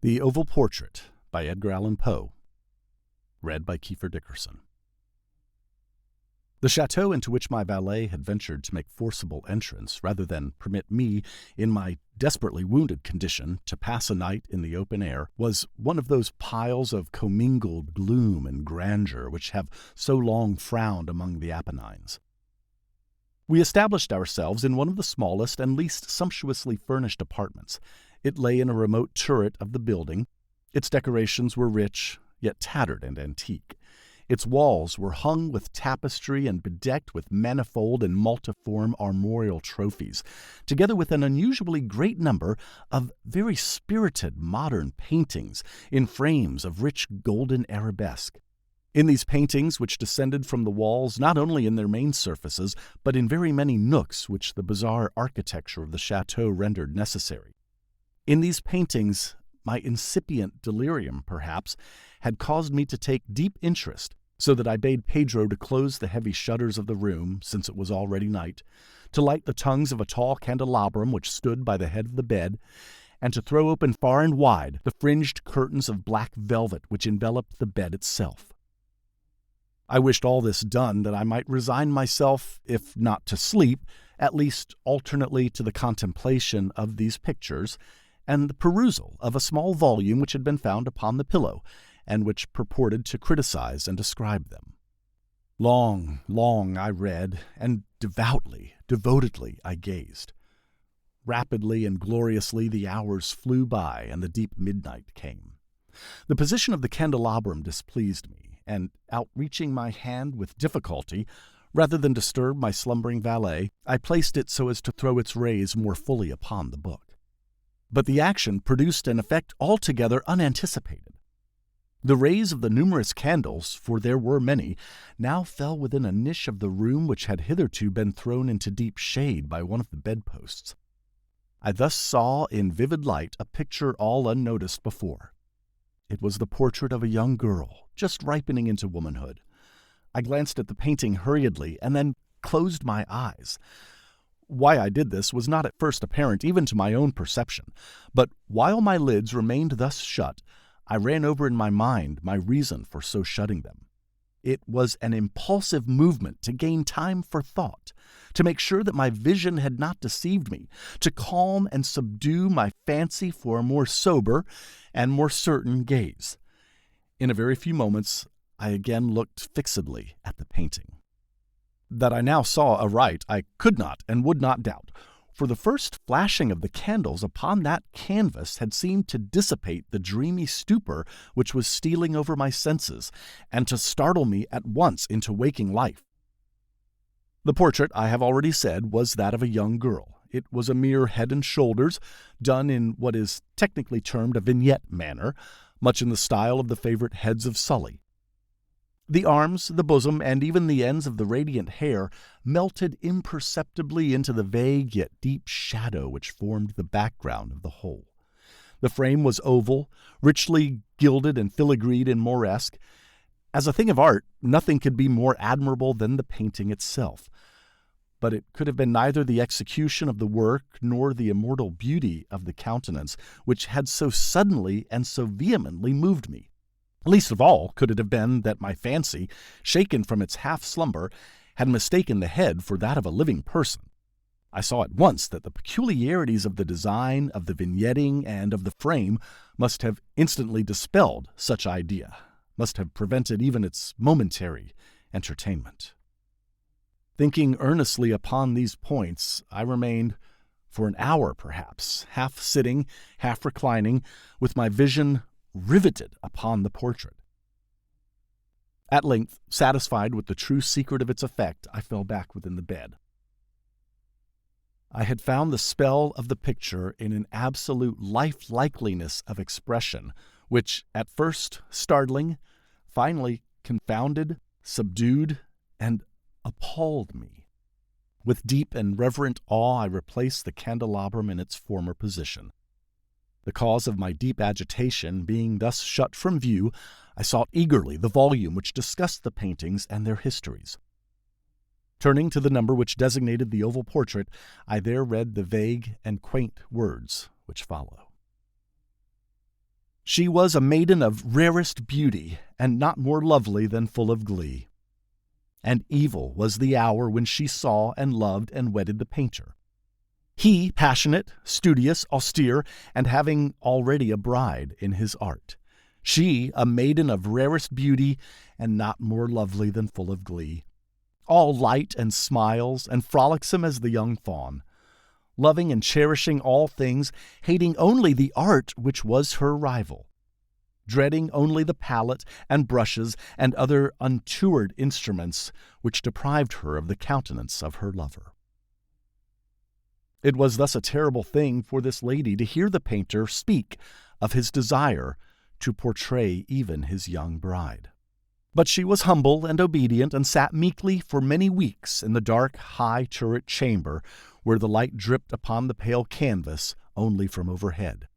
The Oval Portrait by Edgar Allan Poe. Read by Keefer Dickerson. The chateau into which my valet had ventured to make forcible entrance, rather than permit me, in my desperately wounded condition, to pass a night in the open air, was one of those piles of commingled gloom and grandeur which have so long frowned among the Apennines. We established ourselves in one of the smallest and least sumptuously furnished apartments. It lay in a remote turret of the building. Its decorations were rich, yet tattered and antique. Its walls were hung with tapestry and bedecked with manifold and multiform armorial trophies, together with an unusually great number of very spirited modern paintings in frames of rich golden arabesque. In these paintings, which descended from the walls not only in their main surfaces, but in very many nooks which the bizarre architecture of the chateau rendered necessary. In these paintings, my incipient delirium, perhaps, had caused me to take deep interest, so that I bade Pedro to close the heavy shutters of the room, since it was already night, to light the tongues of a tall candelabrum which stood by the head of the bed, and to throw open far and wide the fringed curtains of black velvet which enveloped the bed itself. I wished all this done that I might resign myself, if not to sleep, at least alternately to the contemplation of these pictures, and the perusal of a small volume which had been found upon the pillow, and which purported to criticize and describe them. Long I read, and devotedly I gazed. Rapidly and gloriously the hours flew by, and the deep midnight came. The position of the candelabrum displeased me, and outreaching my hand with difficulty, rather than disturb my slumbering valet, I placed it so as to throw its rays more fully upon the book. But the action produced an effect altogether unanticipated. The rays of the numerous candles, for there were many, now fell within a niche of the room which had hitherto been thrown into deep shade by one of the bedposts. I thus saw in vivid light a picture all unnoticed before. It was the portrait of a young girl, just ripening into womanhood. I glanced at the painting hurriedly, and then closed my eyes. Why I did this was not at first apparent even to my own perception, but while my lids remained thus shut, I ran over in my mind my reason for so shutting them. It was an impulsive movement to gain time for thought, to make sure that my vision had not deceived me, to calm and subdue my fancy for a more sober and more certain gaze. In a very few moments, I again looked fixedly at the painting. That I now saw aright I could not and would not doubt, for the first flashing of the candles upon that canvas had seemed to dissipate the dreamy stupor which was stealing over my senses, and to startle me at once into waking life. The portrait, I have already said, was that of a young girl. It was a mere head and shoulders, done in what is technically termed a vignette manner, much in the style of the favorite heads of Sully. The arms, the bosom, and even the ends of the radiant hair melted imperceptibly into the vague yet deep shadow which formed the background of the whole. The frame was oval, richly gilded and filigreed in Moresque. As a thing of art, nothing could be more admirable than the painting itself. But it could have been neither the execution of the work nor the immortal beauty of the countenance which had so suddenly and so vehemently moved me. Least of all could it have been that my fancy, shaken from its half-slumber, had mistaken the head for that of a living person. I saw at once that the peculiarities of the design, of the vignetting, and of the frame must have instantly dispelled such idea, must have prevented even its momentary entertainment. Thinking earnestly upon these points, I remained, for an hour perhaps, half sitting, half reclining, with my vision riveted upon the portrait. At length, satisfied with the true secret of its effect, I fell back within the bed. I had found the spell of the picture in an absolute lifelikeliness of expression, which, at first startling, finally confounded, subdued, and appalled me. With deep and reverent awe I replaced the candelabrum in its former position. The cause of my deep agitation being thus shut from view, I sought eagerly the volume which discussed the paintings and their histories. Turning to the number which designated the oval portrait, I there read the vague and quaint words which follow. She was a maiden of rarest beauty, and not more lovely than full of glee. And evil was the hour when she saw and loved and wedded the painter. He, passionate, studious, austere, and having already a bride in his art. She, a maiden of rarest beauty, and not more lovely than full of glee. All light and smiles, and frolicsome as the young fawn. Loving and cherishing all things, hating only the art which was her rival. Dreading only the palette and brushes and other untoward instruments which deprived her of the countenance of her lover. It was thus a terrible thing for this lady to hear the painter speak of his desire to portray even his young bride. But she was humble and obedient, and sat meekly for many weeks in the dark, high turret chamber, where the light dripped upon the pale canvas only from overhead.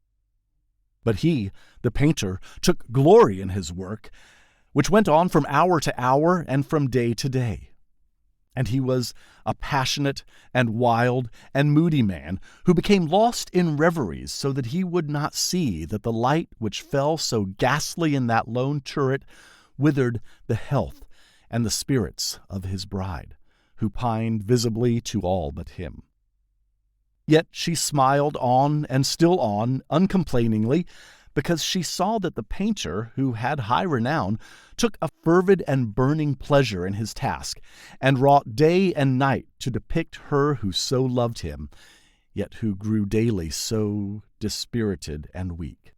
But he, the painter, took glory in his work, which went on from hour to hour and from day to day. And he was a passionate and wild and moody man, who became lost in reveries, so that he would not see that the light which fell so ghastly in that lone turret withered the health and the spirits of his bride, who pined visibly to all but him. Yet she smiled on and still on, uncomplainingly, because she saw that the painter, who had high renown, took a fervid and burning pleasure in his task, and wrought day and night to depict her who so loved him, yet who grew daily so dispirited and weak.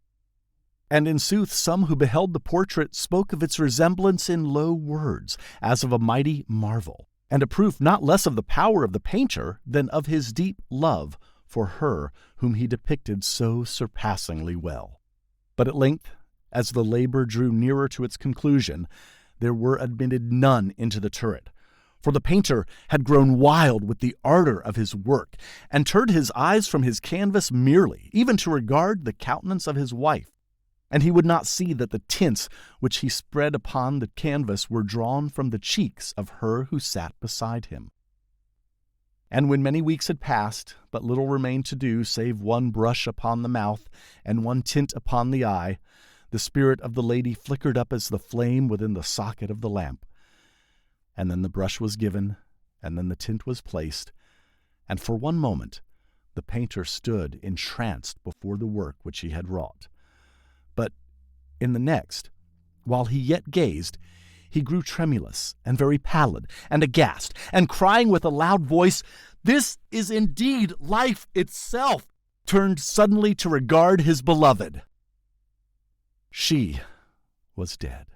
And in sooth some who beheld the portrait spoke of its resemblance in low words, as of a mighty marvel, and a proof not less of the power of the painter than of his deep love for her whom he depicted so surpassingly well. But at length, as the labor drew nearer to its conclusion, there were admitted none into the turret, for the painter had grown wild with the ardor of his work, and turned his eyes from his canvas merely, even to regard the countenance of his wife. And he would not see that the tints which he spread upon the canvas were drawn from the cheeks of her who sat beside him. And when many weeks had passed, but little remained to do save one brush upon the mouth and one tint upon the eye, the spirit of the lady flickered up as the flame within the socket of the lamp. And then the brush was given, and then the tint was placed, and for one moment the painter stood entranced before the work which he had wrought. But in the next, while he yet gazed, he grew tremulous and very pallid and aghast, and crying with a loud voice, "This is indeed life itself," turned suddenly to regard his beloved. She was dead.